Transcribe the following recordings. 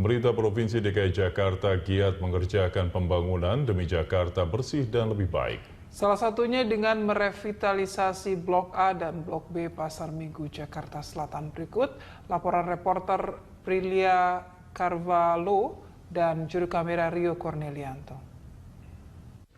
Pemerintah Provinsi DKI Jakarta giat mengerjakan pembangunan demi Jakarta bersih dan lebih baik. Salah satunya dengan merevitalisasi Blok A dan Blok B Pasar Minggu Jakarta Selatan. Berikut laporan reporter Prilia Carvalho dan juru kamera Rio Cornelianto.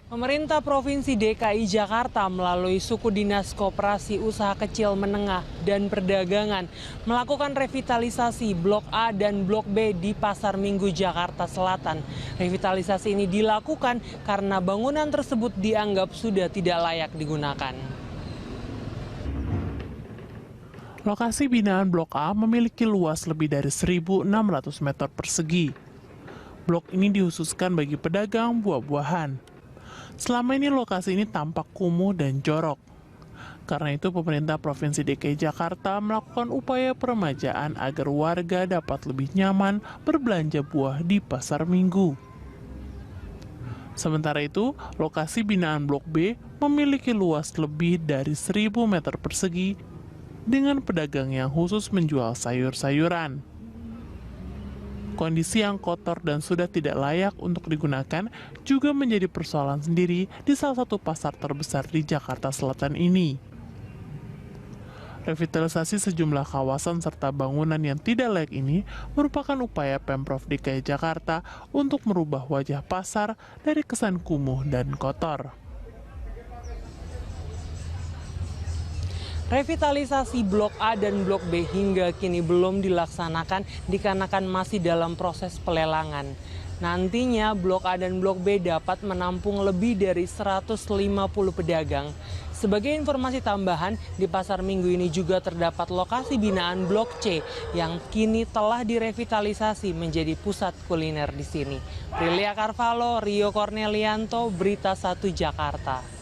Pemerintah Provinsi DKI Jakarta melalui Suku Dinas Koperasi Usaha Kecil Menengah dan Perdagangan melakukan revitalisasi Blok A dan Blok B di Pasar Minggu Jakarta Selatan. Revitalisasi ini dilakukan karena bangunan tersebut dianggap sudah tidak layak digunakan. Lokasi binaan Blok A memiliki luas lebih dari 1.600 meter persegi. Blok ini dikhususkan bagi pedagang buah-buahan. Selama ini lokasi ini tampak kumuh dan jorok. Karena itu pemerintah Provinsi DKI Jakarta melakukan upaya peremajaan agar warga dapat lebih nyaman berbelanja buah di Pasar Minggu. Sementara itu, lokasi binaan Blok B memiliki luas lebih dari 1.000 meter persegi dengan pedagang yang khusus menjual sayur-sayuran. Kondisi yang kotor dan sudah tidak layak untuk digunakan juga menjadi persoalan sendiri di salah satu pasar terbesar di Jakarta Selatan ini. Revitalisasi sejumlah kawasan serta bangunan yang tidak layak ini merupakan upaya Pemprov DKI Jakarta untuk merubah wajah pasar dari kesan kumuh dan kotor. Revitalisasi Blok A dan Blok B hingga kini belum dilaksanakan dikarenakan masih dalam proses pelelangan. Nantinya Blok A dan Blok B dapat menampung lebih dari 150 pedagang. Sebagai informasi tambahan, di Pasar Minggu ini juga terdapat lokasi binaan Blok C yang kini telah direvitalisasi menjadi pusat kuliner di sini. Prilia Carvalho, Rio Cornelianto, Berita 1 Jakarta.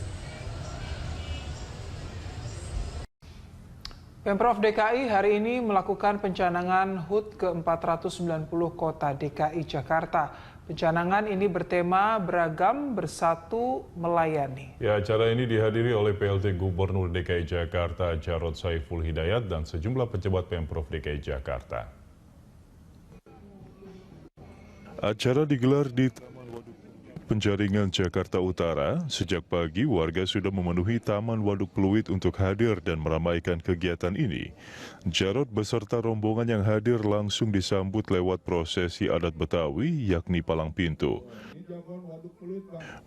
Pemprov DKI hari ini melakukan pencanangan HUT ke-490 Kota DKI Jakarta. Pencanangan ini bertema Beragam Bersatu Melayani. Ya, acara ini dihadiri oleh PLT Gubernur DKI Jakarta Jarod Saiful Hidayat dan sejumlah pejabat Pemprov DKI Jakarta. Acara digelar di Penjaringan Jakarta Utara. Sejak pagi, warga sudah memenuhi Taman Waduk Pluit untuk hadir dan meramaikan kegiatan ini. Jarod beserta rombongan yang hadir langsung disambut lewat prosesi adat Betawi, yakni palang pintu.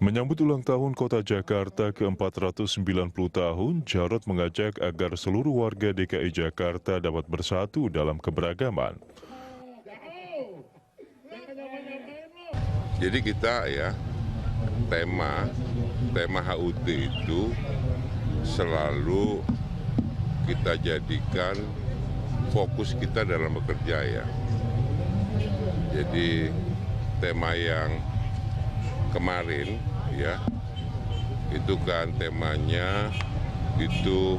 Menyambut ulang tahun Kota Jakarta ke-490 tahun, Jarod mengajak agar seluruh warga DKI Jakarta dapat bersatu dalam keberagaman. Jadi kita tema HUT itu selalu kita jadikan fokus kita dalam bekerja ya. Jadi tema yang kemarin ya, itu kan temanya itu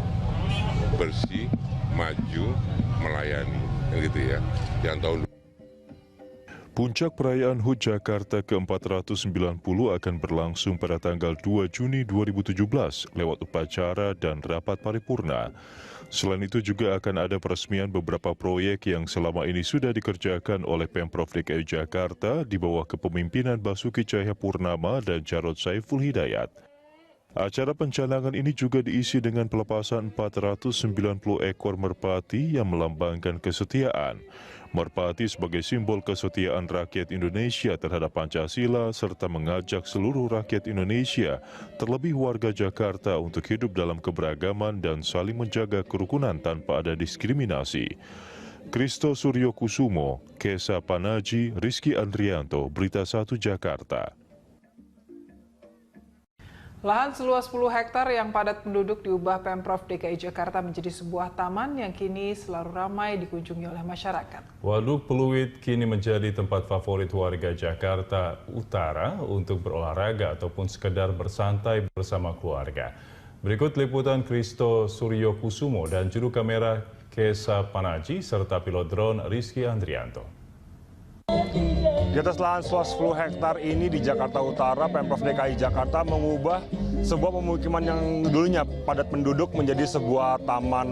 bersih, maju, melayani, gitu ya. Yang tahun Puncak perayaan HUT Jakarta ke-490 akan berlangsung pada tanggal 2 Juni 2017 lewat upacara dan rapat paripurna. Selain itu juga akan ada peresmian beberapa proyek yang selama ini sudah dikerjakan oleh Pemprov DKI Jakarta di bawah kepemimpinan Basuki Cahayapurnama dan Jarod Saiful Hidayat. Acara pencanangan ini juga diisi dengan pelepasan 490 ekor merpati yang melambangkan kesetiaan. Merpati sebagai simbol kesetiaan rakyat Indonesia terhadap Pancasila serta mengajak seluruh rakyat Indonesia, terlebih warga Jakarta untuk hidup dalam keberagaman dan saling menjaga kerukunan tanpa ada diskriminasi. Kristo Suryo Kusumo, Kesa Panaji, Rizky Andrianto, Berita 1 Jakarta. Lahan seluas 10 hektar yang padat penduduk diubah Pemprov DKI Jakarta menjadi sebuah taman yang kini selalu ramai dikunjungi oleh masyarakat. Waduk Pluit kini menjadi tempat favorit warga Jakarta Utara untuk berolahraga ataupun sekedar bersantai bersama keluarga. Berikut liputan Kristo Suryo Kusumo dan juru kamera Kesa Panaji serta pilot drone Rizky Andrianto. Di atas lahan seluas 10 hektar ini di Jakarta Utara, Pemprov DKI Jakarta mengubah sebuah pemukiman yang dulunya padat penduduk menjadi sebuah taman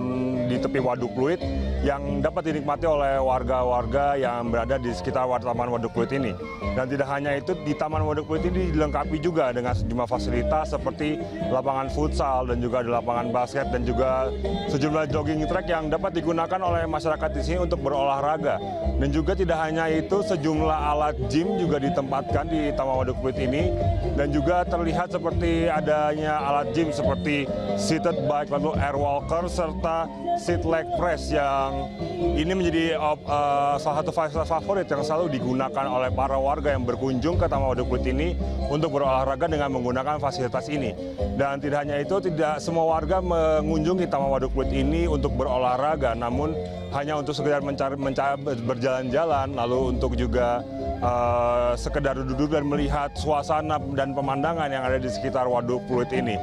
di tepi Waduk Pluit yang dapat dinikmati oleh warga-warga yang berada di sekitar Taman Waduk Pluit ini. Dan tidak hanya itu, di Taman Waduk Pluit ini dilengkapi juga dengan sejumlah fasilitas seperti lapangan futsal dan juga ada lapangan basket dan juga sejumlah jogging track yang dapat digunakan oleh masyarakat di sini untuk berolahraga. Dan juga tidak hanya itu, sejumlah alat gym juga ditempatkan di Taman Waduk Pluit ini dan juga terlihat seperti adanya alat gym seperti seated bike, lalu air walker serta seat leg press yang ini menjadi salah satu fasilitas favorit yang selalu digunakan oleh para warga yang berkunjung ke Taman Waduk Pluit ini untuk berolahraga dengan menggunakan fasilitas ini. Dan tidak hanya itu, tidak semua warga mengunjungi Taman Waduk Pluit ini untuk berolahraga, namun hanya untuk sekedar berjalan-jalan, lalu untuk juga sekedar duduk dan melihat suasana dan pemandangan yang ada di sekitar Waduk Pluit ini.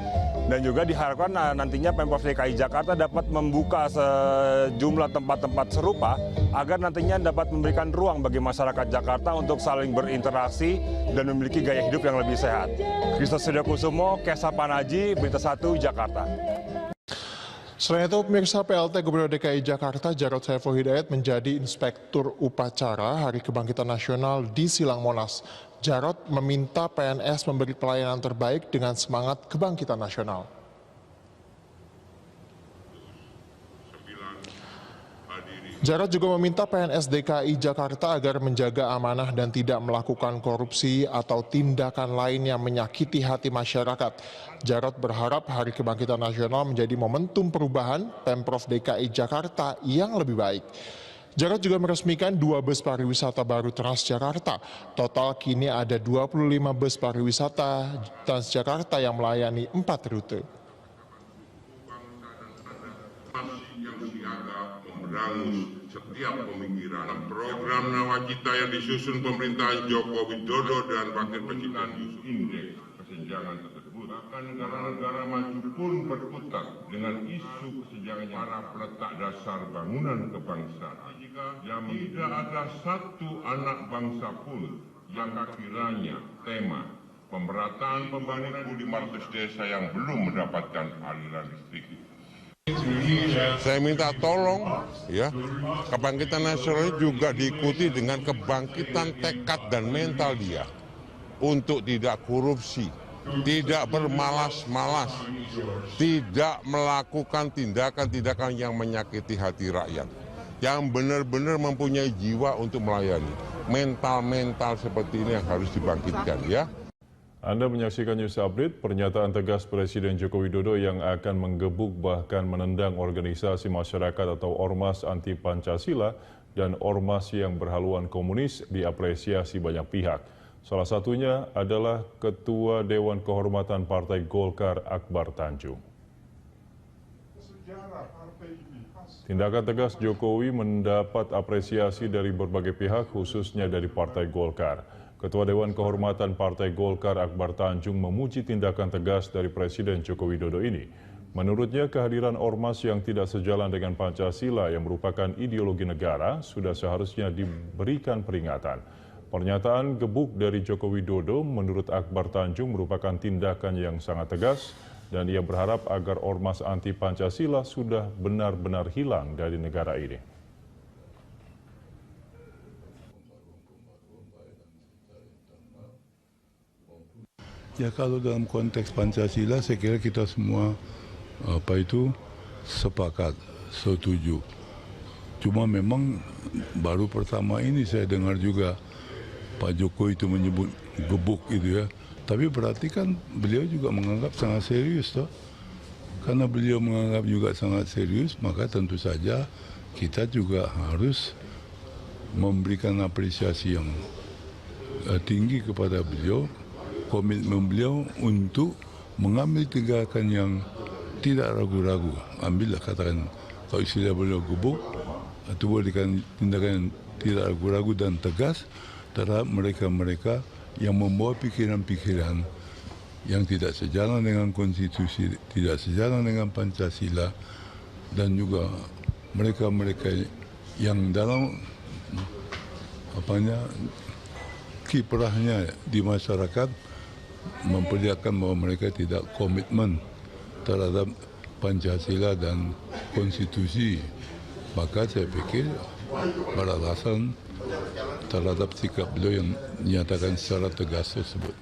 Dan juga diharapkan nantinya Pemprov DKI Jakarta dapat membuka sejumlah tempat-tempat serupa agar nantinya dapat memberikan ruang bagi masyarakat Jakarta untuk saling berinteraksi dan memiliki gaya hidup yang lebih sehat. Kristus Sedekusumo, Kesa Panaji, Berita 1, Jakarta. Selain itu, pemirsa, PLT Gubernur DKI Jakarta Jarod Saiful Hidayat menjadi inspektur upacara Hari Kebangkitan Nasional di Silang Monas. Jarod meminta PNS memberi pelayanan terbaik dengan semangat kebangkitan nasional. Jarod juga meminta PNS DKI Jakarta agar menjaga amanah dan tidak melakukan korupsi atau tindakan lain yang menyakiti hati masyarakat. Jarod berharap Hari Kebangkitan Nasional menjadi momentum perubahan Pemprov DKI Jakarta yang lebih baik. Jarod juga meresmikan 2 bus pariwisata baru Transjakarta. Total kini ada 25 bus pariwisata Transjakarta yang melayani 4 rute. Memberangus setiap pemikiran. Program Nawacita yang disusun pemerintahan Joko Widodo dan Wakil Presiden Yusuf Indeks kesenjangan tersebut. Bahkan negara-negara maju pun berkutat dengan isu kesenjangan para peletak dasar bangunan kebangsaan. Jika tidak ada satu anak bangsa pun yang kiranya tema pemerataan pembangunan 500 desa yang belum mendapatkan aliran listrik. Saya minta tolong ya, kebangkitan nasional juga diikuti dengan kebangkitan tekad dan mental dia untuk tidak korupsi, tidak bermalas-malas, tidak melakukan tindakan-tindakan yang menyakiti hati rakyat, yang benar-benar mempunyai jiwa untuk melayani. Mental-mental seperti ini yang harus dibangkitkan ya. Anda menyaksikan News Update. Pernyataan tegas Presiden Joko Widodo yang akan menggebuk bahkan menendang organisasi masyarakat atau ormas anti Pancasila dan ormas yang berhaluan komunis diapresiasi banyak pihak. Salah satunya adalah Ketua Dewan Kehormatan Partai Golkar Akbar Tanjung. Tindakan tegas Jokowi mendapat apresiasi dari berbagai pihak, khususnya dari Partai Golkar. Ketua Dewan Kehormatan Partai Golkar Akbar Tanjung memuji tindakan tegas dari Presiden Joko Widodo ini. Menurutnya, kehadiran ormas yang tidak sejalan dengan Pancasila yang merupakan ideologi negara sudah seharusnya diberikan peringatan. Pernyataan gebuk dari Joko Widodo menurut Akbar Tanjung merupakan tindakan yang sangat tegas dan ia berharap agar ormas anti Pancasila sudah benar-benar hilang dari negara ini. Ya, kalau dalam konteks Pancasila saya kira kita semua sepakat, setuju. Cuma memang baru pertama ini saya dengar juga Pak Jokowi itu menyebut gebuk itu ya. Tapi berarti kan beliau juga menganggap sangat serius toh. Karena beliau menganggap juga sangat serius, maka tentu saja kita juga harus memberikan apresiasi yang tinggi kepada beliau. Komitmen beliau untuk mengambil tindakan yang tidak ragu-ragu. Ambillah, katakan, kalau istilah beliau gebuk, itu berikan tindakan yang tidak ragu-ragu dan tegas terhadap mereka-mereka yang membawa pikiran-pikiran yang tidak sejalan dengan konstitusi, tidak sejalan dengan Pancasila, dan juga mereka-mereka yang dalam kiprahnya di masyarakat memperlihatkan bahwa mereka tidak komitmen terhadap Pancasila dan konstitusi. Maka saya pikir beralasan terhadap sikap beliau yang dinyatakan secara tegas tersebut.